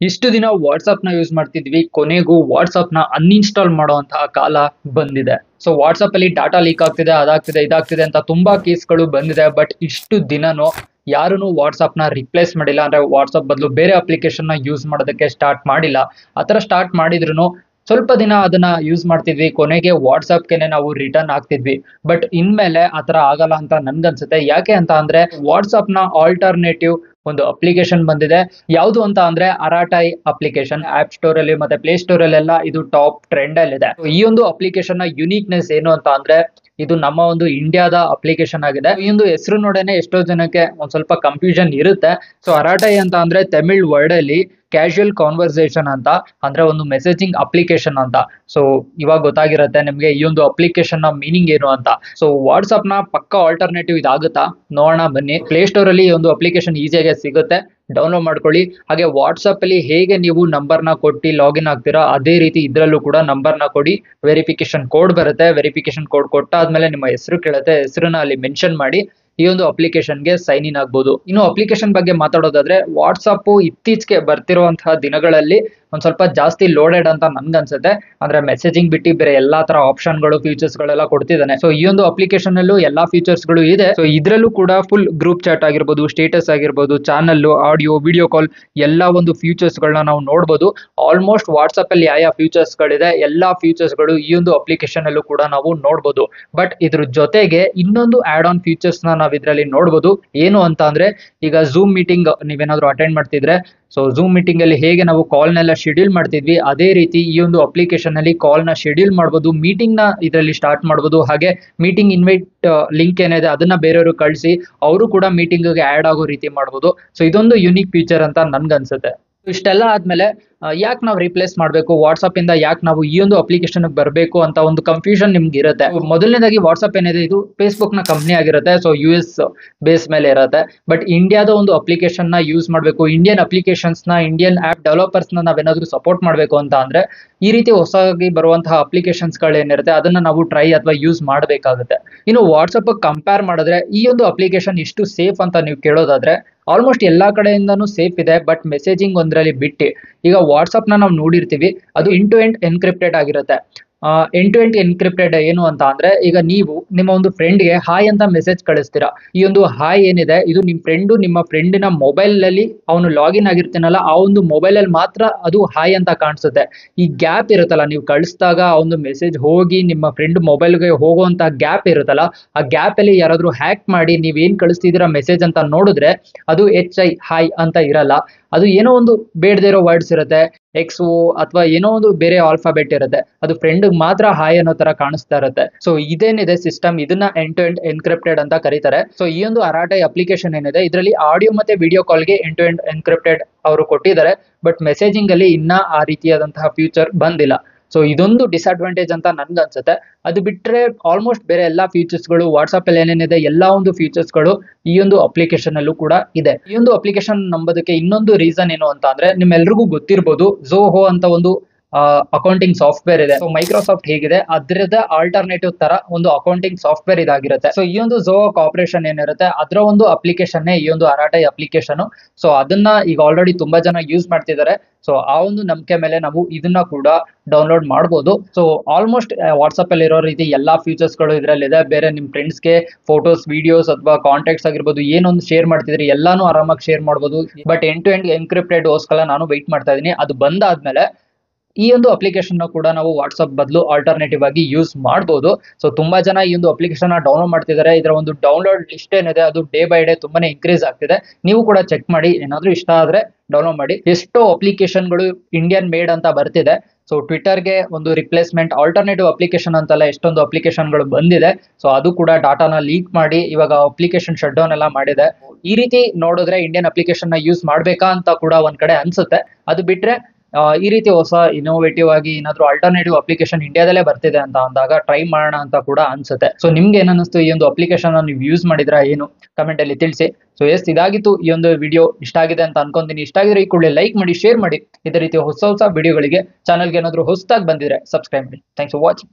ಇಷ್ಟು ದಿನ ವಾಟ್ಸ್ಆಪ್ ನ ಯೂಸ್ ಮಾಡ್ತಿದ್ವಿ, ಕೊನೆಗೂ ವಾಟ್ಸ್ಆಪ್ ನ ಅನ್ಇನ್ಸ್ಟಾಲ್ ಮಾಡುವಂತಹ ಕಾಲ ಬಂದಿದೆ. ಸೊ ವಾಟ್ಸ್ಆಪ್ ಅಲ್ಲಿ ಡಾಟಾ ಲೀಕ್ ಆಗ್ತಿದೆ, ಅದಾಗ್ತಿದೆ ಇದಾಗ್ತಿದೆ ಅಂತ ತುಂಬಾ ಕೇಸ್ಗಳು ಬಂದಿದೆ. ಬಟ್ ಇಷ್ಟು ದಿನನೂ ಯಾರೂ ವಾಟ್ಸ್ಆಪ್ ನ ರಿಪ್ಲೇಸ್ ಮಾಡಿಲ್ಲ, ಅಂದ್ರೆ ವಾಟ್ಸ್ಆಪ್ ಬದಲು ಬೇರೆ ಅಪ್ಲಿಕೇಶನ್ ನ ಯೂಸ್ ಮಾಡೋದಕ್ಕೆ ಸ್ಟಾರ್ಟ್ ಮಾಡಿಲ್ಲ. ಆತರ ಸ್ಟಾರ್ಟ್ ಮಾಡಿದ್ರು ಸ್ವಲ್ಪ ದಿನ ಅದನ್ನ ಯೂಸ್ ಮಾಡ್ತಿದ್ವಿ, ಕೊನೆಗೆ ವಾಟ್ಸ್ಆಪ್ಗೆನೆ ನಾವು ರಿಟರ್ನ್ ಆಗ್ತಿದ್ವಿ. ಬಟ್ ಇನ್ಮೇಲೆ ಆತರ ಆಗಲ್ಲ ಅಂತ ನನ್ಗನ್ಸುತ್ತೆ. ಯಾಕೆ ಅಂತ ಅಂದ್ರೆ ವಾಟ್ಸ್ಆಪ್ ನ ಆಲ್ಟರ್ನೇಟಿವ್ ಒಂದು ಅಪ್ಲಿಕೇಶನ್ ಬಂದಿದೆ. ಯಾವುದು ಅಂತ ಅಂದ್ರೆ ಅರಾಟೈ ಅಪ್ಲಿಕೇಶನ್. ಆಪ್ ಸ್ಟೋರ್ ಅಲ್ಲಿ ಮತ್ತೆ ಪ್ಲೇ ಸ್ಟೋರ್ ಅಲ್ಲೆಲ್ಲ ಇದು ಟಾಪ್ ಟ್ರೆಂಡ್ ಅಲ್ಲಿ ಇದೆ. ಈ ಒಂದು ಅಪ್ಲಿಕೇಶನ್ ನ ಯುನೀಕ್ನೆಸ್ ಏನು ಅಂತ ಅಂದ್ರೆ ಇದು ನಮ್ಮ ಒಂದು ಇಂಡಿಯಾದ ಅಪ್ಲಿಕೇಶನ್ ಆಗಿದೆ. ಈ ಒಂದು ಹೆಸರು ನೋಡೇನೆ ಎಷ್ಟೋ ಜನಕ್ಕೆ ಒಂದ್ ಸ್ವಲ್ಪ ಕನ್ಫ್ಯೂಷನ್ ಇರುತ್ತೆ. ಸೊ ಅರಾಟೈ ಅಂತ ಅಂದ್ರೆ ತಮಿಳ್ ವರ್ಡ್ ಅಲ್ಲಿ ಕ್ಯಾಶುಯಲ್ ಕಾನ್ವರ್ಸೇಷನ್ ಅಂತ, ಅಂದ್ರೆ ಒಂದು ಮೆಸೇಜಿಂಗ್ ಅಪ್ಲಿಕೇಶನ್ ಅಂತ. ಸೊ ಇವಾಗ ಗೊತ್ತಾಗಿರುತ್ತೆ ನಿಮ್ಗೆ ಈ ಒಂದು ಅಪ್ಲಿಕೇಶನ್ ನ ಮೀನಿಂಗ್ ಏನು ಅಂತ. ಸೊ ವಾಟ್ಸ್ಆಪ್ ನ ಪಕ್ಕ ಆಲ್ಟರ್ನೇಟಿವ್ ಇದಾಗುತ್ತಾ ನೋಡೋಣ ಬನ್ನಿ. ಪ್ಲೇ ಸ್ಟೋರ್ ಅಲ್ಲಿ ಈ ಒಂದು ಅಪ್ಲಿಕೇಶನ್ ಈಸಿಯಾಗಿ ಸಿಗುತ್ತೆ, ಡೌನ್ಲೋಡ್ ಮಾಡ್ಕೊಳ್ಳಿ. ಹಾಗೆ ವಾಟ್ಸ್ಆಪ್ ಅಲ್ಲಿ ಹೇಗೆ ನೀವು ನಂಬರ್ ನ ಕೊಟ್ಟು ಲಾಗಿನ್ ಆಗ್ತೀರಾ ಅದೇ ರೀತಿ ಇದ್ರಲ್ಲೂ ಕೂಡ ನಂಬರ್ ನ ಕೊಡಿ. ವೆರಿಫಿಕೇಶನ್ ಕೋಡ್ ಬರುತ್ತೆ, ವೆರಿಫಿಕೇಶನ್ ಕೋಡ್ ಕೊಟ್ಟಾದ್ಮೇಲೆ ನಿಮ್ಮ ಹೆಸರು ಕೇಳುತ್ತೆ, ಹೆಸರನ್ನ ಅಲ್ಲಿ ಮೆನ್ಷನ್ ಮಾಡಿ ಈ ಒಂದು ಅಪ್ಲಿಕೇಶನ್ಗೆ ಸೈನ್ ಇನ್ ಆಗ್ಬೋದು. ಇನ್ನು ಅಪ್ಲಿಕೇಶನ್ ಬಗ್ಗೆ ಮಾತಾಡೋದಾದ್ರೆ ವಾಟ್ಸ್ಆಪ್ ಇತ್ತೀಚೆಗೆ ಬರ್ತಿರುವಂತಹ ದಿನಗಳಲ್ಲಿ ಒಂದ್ ಸ್ವಲ್ಪ ಜಾಸ್ತಿ ಲೋಡೆಡ್ ಅಂತ ನನ್ಗನ್ಸುತ್ತೆ. ಅಂದ್ರೆ ಮೆಸೇಜಿಂಗ್ ಬಿಟ್ಟು ಬೇರೆ ಎಲ್ಲಾ ತರ ಆಪ್ಷನ್ಗಳು ಫೀಚರ್ಸ್ ಗಳೆಲ್ಲ ಕೊಡ್ತಿದ್ದಾನೆ. ಸೊ ಈ ಒಂದು ಅಪ್ಲಿಕೇಶನ್ ಅಲ್ಲೂ ಎಲ್ಲಾ ಫೀಚರ್ಸ್ ಗಳು ಇದೆ. ಸೊ ಇದ್ರಲ್ಲೂ ಕೂಡ ಫುಲ್ ಗ್ರೂಪ್ ಚಾಟ್ ಆಗಿರ್ಬೋದು, ಸ್ಟೇಟಸ್ ಆಗಿರ್ಬೋದು, ಚಾನಲ್, ಆಡಿಯೋ, ವಿಡಿಯೋ ಕಾಲ್ ಎಲ್ಲಾ ಒಂದು ಫೀಚರ್ಸ್ ಗಳನ್ನ ನಾವು ನೋಡ್ಬೋದು. ಆಲ್ಮೋಸ್ಟ್ ವಾಟ್ಸ್ಆಪ್ ಅಲ್ಲಿ ಯಾವ ಫೀಚರ್ಸ್ ಗಳಿದೆ ಎಲ್ಲಾ ಫೀಚರ್ಸ್ ಗಳು ಈ ಒಂದು ಅಪ್ಲಿಕೇಶನ್ ಅಲ್ಲೂ ಕೂಡ ನಾವು ನೋಡ್ಬೋದು. ಬಟ್ ಇದ್ರ ಜೊತೆಗೆ ಇನ್ನೊಂದು ಆಡ್ ಆನ್ ಫೀಚರ್ಸ್ ನ ನಾವ್ ಇದ್ರಲ್ಲಿ ನೋಡ್ಬೋದು. ಏನು ಅಂತ ಅಂದ್ರೆ ಈಗ ಝೂಮ್ ಮೀಟಿಂಗ್ ನೀವೇನಾದ್ರು ಅಟೆಂಡ್ ಮಾಡ್ತಿದ್ರೆ, ಸೊ ಝೂಮ್ ಮೀಟಿಂಗ್ ಅಲ್ಲಿ ಹೇಗೆ ನಾವು ಕಾಲ್ ನೆಲ್ಲ ಶೆಡ್ಯೂಲ್ ಮಾಡ್ತಿದ್ವಿ ಅದೇ ರೀತಿ ಈ ಒಂದು ಅಪ್ಲಿಕೇಶನ್ ಅಲ್ಲಿ ಕಾಲ್ ನ ಶೆಡ್ಯೂಲ್ ಮಾಡಬಹುದು, ಮೀಟಿಂಗ್ ನ ಇದರಲ್ಲಿ ಸ್ಟಾರ್ಟ್ ಮಾಡಬಹುದು. ಹಾಗೆ ಮೀಟಿಂಗ್ ಇನ್ವೈಟ್ ಲಿಂಕ್ ಏನಿದೆ ಅದನ್ನ ಬೇರೆಯವರು ಕಳಿಸಿ ಅವರು ಕೂಡ ಮೀಟಿಂಗ್ ಗೆ ಆಡ್ ಆಗೋ ರೀತಿ ಮಾಡಬಹುದು. ಸೊ ಇದೊಂದು ಯುನಿಕ್ ಫೀಚರ್ ಅಂತ ನನ್ಗನ್ಸುತ್ತೆ. ಇಷ್ಟೆಲ್ಲ ಆದ್ಮೇಲೆ ಯಾಕೆ ನಾವು ರಿಪ್ಲೇಸ್ ಮಾಡಬೇಕು, ವಾಟ್ಸ್ಆಪ್ ಇಂದ ಯಾಕೆ ನಾವು ಈ ಒಂದು ಅಪ್ಲಿಕೇಶನ್ ಬರಬೇಕು ಅಂತ ಒಂದು ಕನ್ಫ್ಯೂಷನ್ ನಿಮ್ಗೆ ಇರುತ್ತೆ. ಮೊದಲನೇದಾಗಿ ವಾಟ್ಸ್ಆಪ್ ಏನಿದೆ ಇದು ಫೇಸ್ಬುಕ್ ನ ಕಂಪ್ನಿ ಆಗಿರುತ್ತೆ. ಸೊ US ಬೇಸ್ ಮೇಲೆ ಇರುತ್ತೆ. ಬಟ್ ಇಂಡಿಯಾದ ಒಂದು ಅಪ್ಲಿಕೇಶನ್ ನ ಯೂಸ್ ಮಾಡಬೇಕು, ಇಂಡಿಯನ್ ಅಪ್ಲಿಕೇಶನ್ಸ್ ನ, ಇಂಡಿಯನ್ ಆಪ್ ಡೆವಲಪರ್ಸ್ ನ ನಾವೇನಾದ್ರೂ ಸಪೋರ್ಟ್ ಮಾಡಬೇಕು ಅಂತ ಅಂದ್ರೆ ಈ ರೀತಿ ಹೊಸದಾಗಿ ಬರುವಂತಹ ಅಪ್ಲಿಕೇಶನ್ಸ್ ಗಳು ಏನಿರುತ್ತೆ ಅದನ್ನ ನಾವು ಟ್ರೈ ಅಥವಾ ಯೂಸ್ ಮಾಡಬೇಕಾಗುತ್ತೆ. ಇನ್ನು ವಾಟ್ಸ್ಆಪ್ ಕಂಪೇರ್ ಮಾಡಿದ್ರೆ ಈ ಒಂದು ಅಪ್ಲಿಕೇಶನ್ ಇಷ್ಟು ಸೇಫ್ ಅಂತ ನೀವು ಕೇಳೋದಾದ್ರೆ ಆಲ್ಮೋಸ್ಟ್ ಎಲ್ಲಾ ಕಡೆಯಿಂದನೂ ಸೇಫ್ ಇದೆ. ಬಟ್ ಮೆಸೇಜಿಂಗ್ ಒಂದ್ರಲ್ಲಿ ಬಿಟ್ಟು ಈಗ ವಾಟ್ಸ್ಆಪ್ ನ ನಾವು ನೋಡಿರ್ತೀವಿ ಅದು ಎಂಡ್ ಟು ಎಂಡ್ ಎನ್ಕ್ರಿಪ್ಟೆಡ್ ಆಗಿರುತ್ತೆ. ಎಂಡ್ ಟು ಎಂಡ್ ಎನ್ಕ್ರಿಪ್ಟೆಡ್ ಏನು ಅಂತ ಅಂದ್ರೆ ಈಗ ನೀವು ನಿಮ್ಮ ಒಂದು ಫ್ರೆಂಡ್ಗೆ ಹಾಯ್ ಅಂತ ಮೆಸೇಜ್ ಕಳಿಸ್ತೀರಾ. ಈ ಒಂದು ಹಾಯ್ ಏನಿದೆ ಇದು ನಿಮ್ಮ ಫ್ರೆಂಡಿನ ಮೊಬೈಲ್ ಅಲ್ಲಿ ಅವನು ಲಾಗಿನ್ ಆಗಿರ್ತೀನಲ್ಲ ಆ ಒಂದು ಮೊಬೈಲ್ ಅಲ್ಲಿ ಮಾತ್ರ ಅದು ಹಾಯ್ ಅಂತ ಕಾಣಿಸುತ್ತೆ. ಈ ಗ್ಯಾಪ್ ಇರುತ್ತಲ್ಲ, ನೀವು ಕಳಿಸಿದಾಗ ಆ ಒಂದು ಮೆಸೇಜ್ ಹೋಗಿ ನಿಮ್ಮ ಫ್ರೆಂಡ್ ಮೊಬೈಲ್ಗೆ ಹೋಗುವಂತ ಗ್ಯಾಪ್ ಇರುತ್ತಲ್ಲ, ಆ ಗ್ಯಾಪ್ ಅಲ್ಲಿ ಯಾರಾದ್ರೂ ಹ್ಯಾಕ್ ಮಾಡಿ ನೀವೇನ್ ಕಳಿಸ್ತಿದ್ದೀರಾ ಮೆಸೇಜ್ ಅಂತ ನೋಡಿದ್ರೆ ಅದು HI ಹಾಯ್ ಅಂತ ಇರಲ್ಲ. ಅದು ಏನೋ ಒಂದು ಬೇಡದೇ ಇರೋ ವರ್ಡ್ಸ್ ಇರುತ್ತೆ, XO ಅಥವಾ ಏನೋ ಒಂದು ಬೇರೆ ಆಲ್ಫಾಬೆಟ್ ಇರುತ್ತೆ. ಅದು ಫ್ರೆಂಡ್ ಮಾತ್ರ ಹಾಯ್ ಅನ್ನೋ ತರ ಕಾಣಿಸ್ತಾ ಇರುತ್ತೆ. ಸೊ ಇದೇನಿದೆ ಸಿಸ್ಟಮ್ ಇದನ್ನ ಎಂಡ್ ಟು ಎಂಡ್ ಎನ್ಕ್ರಿಪ್ಟೆಡ್ ಅಂತ ಕರೀತಾರೆ. ಸೊ ಈ ಒಂದು ಅರಾಟೈ ಅಪ್ಲಿಕೇಶನ್ ಏನಿದೆ ಇದರಲ್ಲಿ ಆಡಿಯೋ ಮತ್ತೆ ವಿಡಿಯೋ ಕಾಲ್ಗೆ ಎಂಡ್ ಟು ಎಂಡ್ ಎನ್ಕ್ರಿಪ್ಟೆಡ್ ಅವರು ಕೊಟ್ಟಿದ್ದಾರೆ. ಬಟ್ ಮೆಸೇಜಿಂಗ್ ಅಲ್ಲಿ ಇನ್ನ ಆ ರೀತಿಯಾದಂತಹ ಫ್ಯೂಚರ್ ಬಂದಿಲ್ಲ. ಸೊ ಇದೊಂದು ಡಿಸ್ಅಡ್ವಾಂಟೇಜ್ ಅಂತ ನನ್ಗನ್ಸುತ್ತೆ. ಅದು ಬಿಟ್ರೆ ಆಲ್ಮೋಸ್ಟ್ ಬೇರೆ ಎಲ್ಲಾ ಫೀಚರ್ಸ್ ಗಳು ವಾಟ್ಸ್ಆಪ್ ಅಲ್ಲಿ ಏನೇನಿದೆ ಎಲ್ಲಾ ಒಂದು ಫೀಚರ್ಸ್ ಗಳು ಈ ಒಂದು ಅಪ್ಲಿಕೇಶನ್ ಅಲ್ಲೂ ಕೂಡ ಇದೆ. ಈ ಒಂದು ಅಪ್ಲಿಕೇಶನ್ ನಂಬೋದಕ್ಕೆ ಇನ್ನೊಂದು ರೀಸನ್ ಏನು ಅಂತ ಅಂದ್ರೆ ನಿಮ್ಮೆಲ್ರಿಗೂ ಗೊತ್ತಿರಬಹುದು ಝೋಹೋ ಅಂತ ಒಂದು ಅಕೌಂಟಿಂಗ್ ಸಾಫ್ಟ್ವೇರ್ ಇದೆ. ಸೊ ಮೈಕ್ರೋಸಾಫ್ಟ್ ಹೇಗಿದೆ ಅದರದ ಆಲ್ಟರ್ನೇಟಿವ್ ತರ ಒಂದು ಅಕೌಂಟಿಂಗ್ ಸಾಫ್ಟ್ವೇರ್ ಇದಾಗಿರುತ್ತೆ. ಸೊ ಈ ಒಂದು ಝೋಹೋ ಕಾರ್ಪೊರೇಷನ್ ಏನಿರುತ್ತೆ ಅದರ ಒಂದು ಅಪ್ಲಿಕೇಶನ್ ಈ ಒಂದು ಅರಾಟೈ ಅಪ್ಲಿಕೇಶನ್. ಸೊ ಅದನ್ನ ಈಗ ಆಲ್ರೆಡಿ ತುಂಬಾ ಜನ ಯೂಸ್ ಮಾಡ್ತಿದ್ದಾರೆ. ಸೊ ಆ ಒಂದು ನಂಬಿಕೆ ಮೇಲೆ ನಾವು ಇದನ್ನ ಕೂಡ ಡೌನ್ಲೋಡ್ ಮಾಡಬಹುದು. ಸೊ ಆಲ್ಮೋಸ್ಟ್ ವಾಟ್ಸ್ಆಪ್ ಅಲ್ಲಿ ಇರೋ ರೀತಿ ಎಲ್ಲಾ ಫೀಚರ್ಸ್ ಗಳು ಇದರಲ್ಲಿದೆ. ಬೇರೆ ನಿಮ್ ಫ್ರೆಂಡ್ಸ್ಗೆ ಫೋಟೋಸ್, ವಿಡಿಯೋಸ್ ಅಥವಾ ಕಾಂಟ್ಯಾಕ್ಟ್ಸ್ ಆಗಿರ್ಬೋದು ಏನೊಂದು ಶೇರ್ ಮಾಡ್ತಿದ್ರಿ ಎಲ್ಲಾನು ಆರಾಮಾಗಿ ಶೇರ್ ಮಾಡಬಹುದು. But end to end encrypted ಗೋಸ್ಕರ ನಾನು ವೆಯ್ಟ್ ಮಾಡ್ತಾ ಇದೀನಿ. ಅದು ಬಂದಾದ್ಮೇಲೆ ಈ ಒಂದು ಅಪ್ಲಿಕೇಶನ್ ಕೂಡ ನಾವು ವಾಟ್ಸ್ಆಪ್ ಬದಲು ಆಲ್ಟರ್ನೇಟಿವ್ ಆಗಿ ಯೂಸ್ ಮಾಡಬಹುದು. ಸೊ ತುಂಬಾ ಜನ ಈ ಒಂದು ಅಪ್ಲಿಕೇಶನ್ ಡೌನ್ಲೋಡ್ ಮಾಡ್ತಿದ್ದಾರೆ. ಇದರ ಒಂದು ಡೌನ್ಲೋಡ್ ಲಿಸ್ಟ್ ಏನಿದೆ ಅದು ಡೇ ಬೈ ಡೇ ತುಂಬಾನೇ ಇನ್ಕ್ರೀಸ್ ಆಗ್ತಿದೆ. ನೀವು ಕೂಡ ಚೆಕ್ ಮಾಡಿ, ಏನಾದ್ರೂ ಇಷ್ಟ ಆದ್ರೆ ಡೌನ್ಲೋಡ್ ಮಾಡಿ. ಎಷ್ಟೋ ಅಪ್ಲಿಕೇಶನ್ ಗಳು ಇಂಡಿಯನ್ ಮೇಡ್ ಅಂತ ಬರ್ತಿದೆ. ಸೊ ಟ್ವಿಟರ್ಗೆ ಒಂದು ರಿಪ್ಲೇಸ್ಮೆಂಟ್ ಆಲ್ಟರ್ನೇಟಿವ್ ಅಪ್ಲಿಕೇಶನ್ ಅಂತಲ್ಲ ಎಷ್ಟೊಂದು ಅಪ್ಲಿಕೇಶನ್ ಗಳು ಬಂದಿದೆ. ಸೊ ಅದು ಕೂಡ ಡಾಟಾನ ಲೀಕ್ ಮಾಡಿ ಇವಾಗ ಅಪ್ಲಿಕೇಶನ್ ಶಟ್ ಡೌನ್ ಎಲ್ಲ ಮಾಡಿದೆ. ಈ ರೀತಿ ನೋಡಿದ್ರೆ ಇಂಡಿಯನ್ ಅಪ್ಲಿಕೇಶನ್ ನ ಯೂಸ್ ಮಾಡ್ಬೇಕಾ ಅಂತ ಕೂಡ ಒಂದ್ ಕಡೆ ಅನ್ಸುತ್ತೆ. ಅದು ಬಿಟ್ರೆ ಈ ರೀತಿ ಹೊಸ ಇನೋವೇಟಿವ್ ಆಗಿ ಏನಾದ್ರು ಆಲ್ಟರ್ನೇಟಿವ್ ಅಪ್ಲಿಕೇಶನ್ ಇಂಡಿಯಾದಲ್ಲೇ ಬರ್ತಿದೆ ಅಂತ ಅಂದಾಗ ಟ್ರೈ ಮಾಡೋಣ ಅಂತ ಕೂಡ ಅನ್ಸುತ್ತೆ. ಸೊ ನಿಮ್ಗೆ ಏನ್ ಅನಿಸ್ತು, ಈ ಒಂದು ಅಪ್ಲಿಕೇಶನ್ ನೀವು ಯೂಸ್ ಮಾಡಿದ್ರಾ ಏನು ಕಮೆಂಟ್ ಅಲ್ಲಿ ತಿಳಿಸಿ. ಸೊ ಇದಾಗಿತ್ತು ಈ ಒಂದು ವಿಡಿಯೋ. ಇಷ್ಟ ಆಗಿದೆ ಅಂತ ಅನ್ಕೊಂತೀನಿ. ಇಷ್ಟ ಆಗಿದ್ರೆ ಈ ಕೂಡಲೇ ಲೈಕ್ ಮಾಡಿ, ಶೇರ್ ಮಾಡಿ. ಇದೇ ರೀತಿ ಹೊಸ ವಿಡಿಯೋಗಳಿಗೆ ಚಾನಲ್ಗೆ ಏನಾದ್ರು ಹೊಸದಾಗಿ ಬಂದಿದ್ರೆ ಸಬ್ಸ್ಕ್ರೈಬ್ ಮಾಡಿ. Thanks for watching.